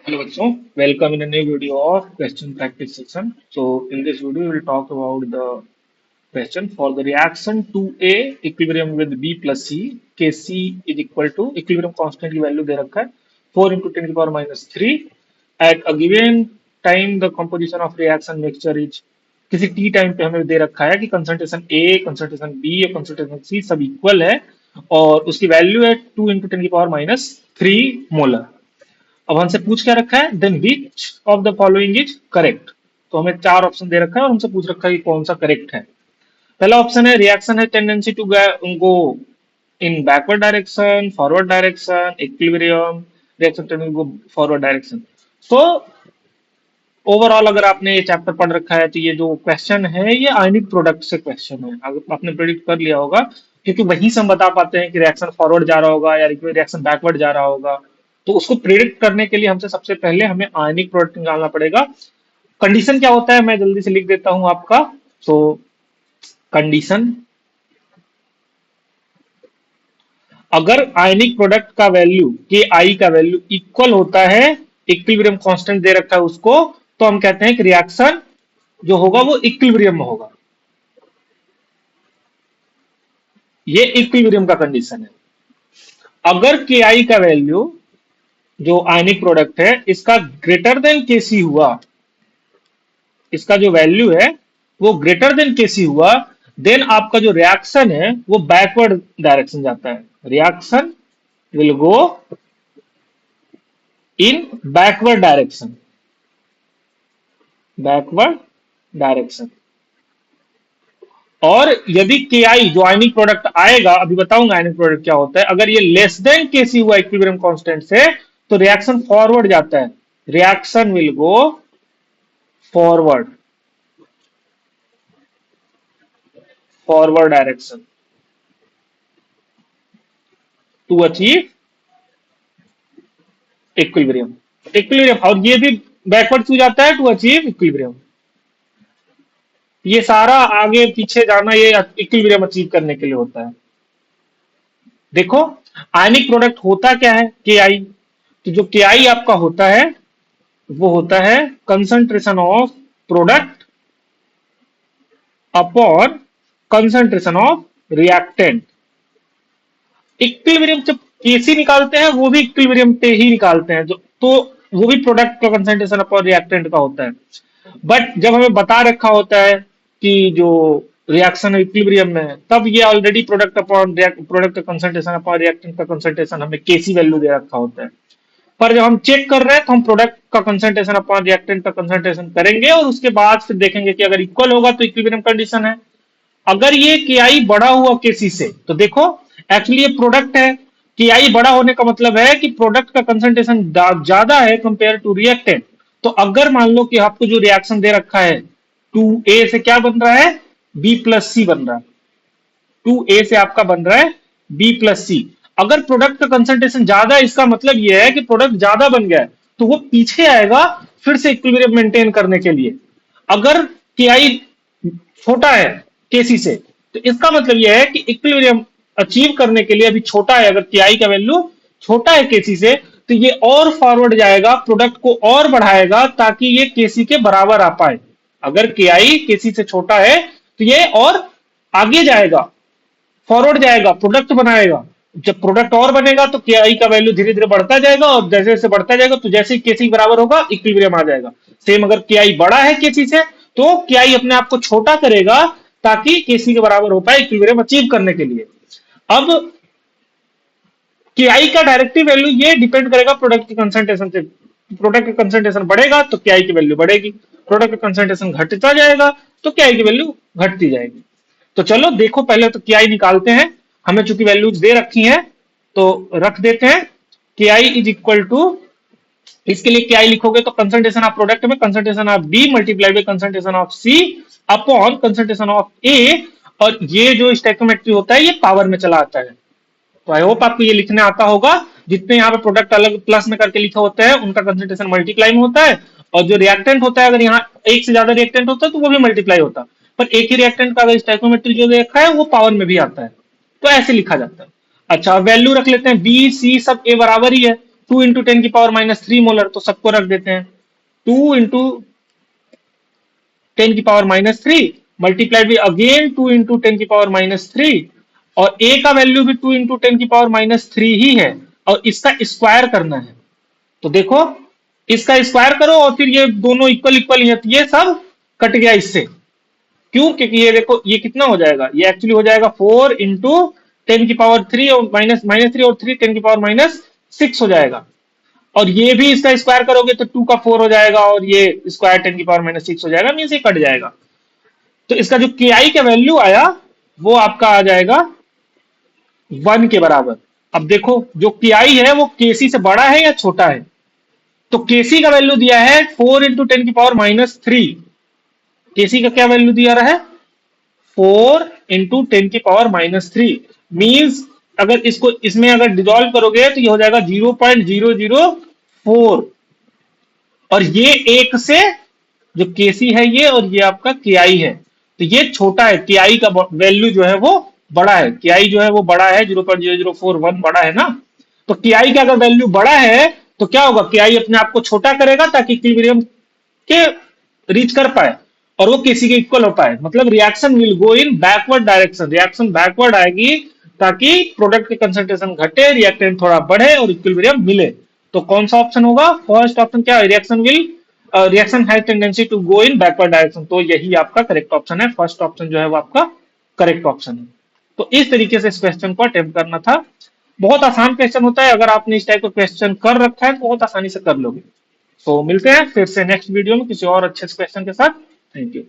Hello, bachcho. Welcome in a new video of question practice section. So, in this video, we will talk about the question for the reaction to A equilibrium with B plus C. Kc is equal to equilibrium constant की value दे रखा है 4 into 10 to the power minus 3. At a given time, the composition of reaction mixture is किसी t time पे हमें दे रखा है कि concentration A, concentration B और कंसंट्रेशन C सब इक्वल है और उसकी वैल्यू है 2 into 10 की पावर माइनस 3 मोलर। अब हमसे पूछ क्या रखा है, then which of the following is correct. तो हमें चार ऑप्शन दे रखा है और हमसे पूछ रखा है कि कौन सा करेक्ट है। पहला ऑप्शन है रिएक्शन है tendency to go in backward direction, forward direction, equilibrium, reaction tendency go forward direction. So overall अगर आपने ये चैप्टर पढ़ रखा है तो ये जो क्वेश्चन है ये आयनिक प्रोडक्ट से क्वेश्चन है। अगर आपने प्रेडिक्ट कर लिया होगा, क्योंकि वहीं से हम बता पाते हैं कि रिएक्शन फॉरवर्ड जा रहा होगा या रिएक्शन बैकवर्ड जा रहा होगा। तो उसको प्रेडिक्ट करने के लिए हमसे सबसे पहले हमें आयनिक प्रोडक्ट निकालना पड़ेगा। कंडीशन क्या होता है मैं जल्दी से लिख देता हूं आपका। सो कंडीशन, अगर आयनिक प्रोडक्ट का वैल्यू के आई का वैल्यू इक्वल होता है, इक्विलिब्रियम कांस्टेंट दे रखा है उसको, तो हम कहते हैं कि रिएक्शन जो होगा वो इक्विलिब्रियम में होगा। ये इक्विलिब्रियम का कंडीशन है। अगर के आई का वैल्यू जो आयनिक प्रोडक्ट है इसका ग्रेटर देन के सी हुआ, इसका जो वैल्यू है वो ग्रेटर देन के सी हुआ, देन आपका जो रिएक्शन है वो बैकवर्ड डायरेक्शन जाता है। Reaction will go in backward direction, backward direction. और यदि के आई जो आयनिक प्रोडक्ट आएगा, अभी बताऊंगा आयनिक प्रोडक्ट क्या होता है, अगर ये लेस देन के सी हुआ इक्विलिब्रियम कांस्टेंट से, तो रिएक्शन फॉरवर्ड जाता है। Reaction will go forward, forward direction to achieve equilibrium. Equilibrium, और ये भी बैकवर्ड क्यों जाता है, टू अचीव इक्विलिब्रियम। ये सारा आगे पीछे जाना ये इक्विलिब्रियम अचीव करने के लिए होता है। देखो आयनिक प्रोडक्ट होता क्या है, के आई। तो जो के आई आपका होता है वो होता है concentration of product upon concentration of reactant. Equilibrium जब केसी निकालते हैं वो भी इक्विलिब्रियम पे ही निकालते हैं, जो तो वो भी प्रोडक्ट का कंसंट्रेशन अपॉन रिएक्टेंट का होता है। बट जब हमें बता रखा होता है कि जो रिएक्शन इक्विलिब्रियम में है, तब ये ऑलरेडी प्रोडक्ट अपॉन प्रोडक्ट का कंसंट्रेशन अपॉन रिएक्टेंट का कंसंट्रेशन हमें केसी वैल्यू दे रखा होता है। पर जब हम चेक कर रहे हैं तो हम प्रोडक्ट का कंसंट्रेशन अपॉन रिएक्टेंट का कंसंट्रेशन करेंगे और उसके बाद फिर देखेंगे कि अगर इक्वल होगा तो इक्विलिब्रियम कंडीशन है। अगर ये के आई बड़ा हुआ केसी से, तो देखो एक्चुअली ये प्रोडक्ट है। के आई बड़ा होने का मतलब है कि प्रोडक्ट का कंसंट्रेशन ज्यादा है कंपेयर टू रिएक्टेंट। तो अगर मान लो कि आपको जो रिएक्शन दे रखा है 2A से क्या बन रहा है, बी प्लस सी बन रहा है। 2A से आपका बन रहा है बी प्लस सी। अगर प्रोडक्ट का कंसंट्रेशन ज्यादा है, इसका मतलब यह है कि प्रोडक्ट ज्यादा बन गया है, तो वो पीछे आएगा फिर से इक्विलिब्रियम मेंटेन करने के लिए। अगर के आई छोटा है केसी से, तो इसका मतलब यह है कि इक्विलिब्रियम अचीव करने के लिए अभी छोटा है। अगर के आई का वैल्यू छोटा है केसी से, तो ये और फॉरवर्ड जाएगा, प्रोडक्ट को और बढ़ाएगा ताकि ये केसी के बराबर आ पाए। अगर के आई केसी से छोटा है तो ये और आगे जाएगा, फॉरवर्ड जाएगा, प्रोडक्ट बनाएगा। जब प्रोडक्ट और बनेगा तो के आई का वैल्यू धीरे धीरे बढ़ता जाएगा और जैसे जैसे बढ़ता जाएगा तो जैसे ही केसी बराबर होगा इक्विलिब्रियम आ जाएगा। सेम अगर के आई बड़ा है केसी से, तो के आई अपने आप को छोटा करेगा ताकि केसी के बराबर हो पाए इक्विलिब्रियम अचीव करने के लिए। अब के आई का डायरेक्टिव वैल्यू ये डिपेंड करेगा प्रोडक्ट के कंसंट्रेशन से। प्रोडक्ट का कंसंट्रेशन बढ़ेगा तो के आई की वैल्यू बढ़ेगी, प्रोडक्ट का कंसंट्रेशन घटता जाएगा तो के आई की वैल्यू घटती जाएगी। तो चलो देखो पहले तो के आई निकालते हैं। हमें चूंकि वैल्यूज दे रखी हैं तो रख देते हैं। के आई इज इक्वल टू, इसके लिए के आई लिखोगे तो कंसंट्रेशन ऑफ प्रोडक्ट में concentration of B multiply by concentration of C upon concentration of A. और ये जो स्टोइकियोमेट्री होता है ये पावर में चला आता है। तो आई होप आपको ये लिखने आता होगा। जितने यहाँ पे प्रोडक्ट अलग प्लस में करके लिखे होते हैं उनका कंसंट्रेशन मल्टीप्लाई में होता है, और जो रिएक्टेंट होता है अगर यहाँ एक से ज्यादा रिएक्टेंट होता है तो वो भी मल्टीप्लाई होता है। पर एक ही रिएक्टेंट का अगर स्टोइकियोमेट्री जो देखा है वो पावर में भी आता है, तो ऐसे लिखा जाता है। अच्छा वैल्यू रख लेते हैं, बी सी सब ए बराबर ही है, 2 × 10⁻³ मोलर, तो सबको रख देते हैं 2 × 10⁻³ मल्टीप्लाइड भी अगेन 2 × 10⁻³ और ए का वैल्यू भी 2 × 10⁻³ ही है और इसका स्क्वायर करना है। तो देखो इसका स्क्वायर करो और फिर ये दोनों इक्वल इक्वल ही है, तो ये सब कट गया इससे। क्यों? क्योंकि ये देखो ये कितना हो जाएगा, ये एक्चुअली हो जाएगा 4 × 10⁻³ और -3 और 3 10⁻⁶ हो जाएगा। और ये भी इसका स्क्वायर करोगे तो 2 का 4 हो जाएगा और ये स्क्वायर 10⁻�6 हो जाएगा, मीन्स ये कट जाएगा। तो इसका जो ki का वैल्यू आया वो आपका आ जाएगा 1 के बराबर। अब देखो जो ki है वो kc से बड़ा है या छोटा है, तो kc का वैल्यू दिया है 4 × 10⁻³ kc का क्या वैल्यू दिया रहा है 4 × 10⁻³ मीन्स अगर इसको इसमें अगर डिसॉल्व करोगे तो ये हो जाएगा 0.004 और ये एक से जो kc है ये और ये आपका ki है, तो ये छोटा है, ki का वैल्यू जो है वो बड़ा है, ki जो है वो बड़ा है 0.0041 बड़ा है ना। तो ki का अगर वैल्यू बड़ा है तो क्या होगा, ki अपने आप को छोटा करेगा ताकि इक्विलिब्रियम के रीच कर पाए और वो kc के इक्वल हो पाए, मतलब reaction will go in backward direction, reaction backward आएगी ताकि प्रोडक्ट की कंसंट्रेशन घटे, रिएक्टेंट थोड़ा बढ़े और इक्विलिब्रियम मिले। तो कौन सा ऑप्शन होगा, फर्स्ट ऑप्शन क्या है, reaction has tendency to go in backward direction, तो यही आपका करेक्ट ऑप्शन है, फर्स्ट ऑप्शन जो है वो आपका करेक्ट ऑप्शन है। तो इस तरीके से इस क्वेश्चन को अटेम्प्ट करना था। बहुत आसान क्वेश्चन होता है, अगर आपने इस टाइप का क्वेश्चन कर रखा है तो बहुत आसानी से कर लोगे। तो मिलते हैं फिर से नेक्स्ट वीडियो में किसी और अच्छे क्वेश्चन के साथ। Thank you.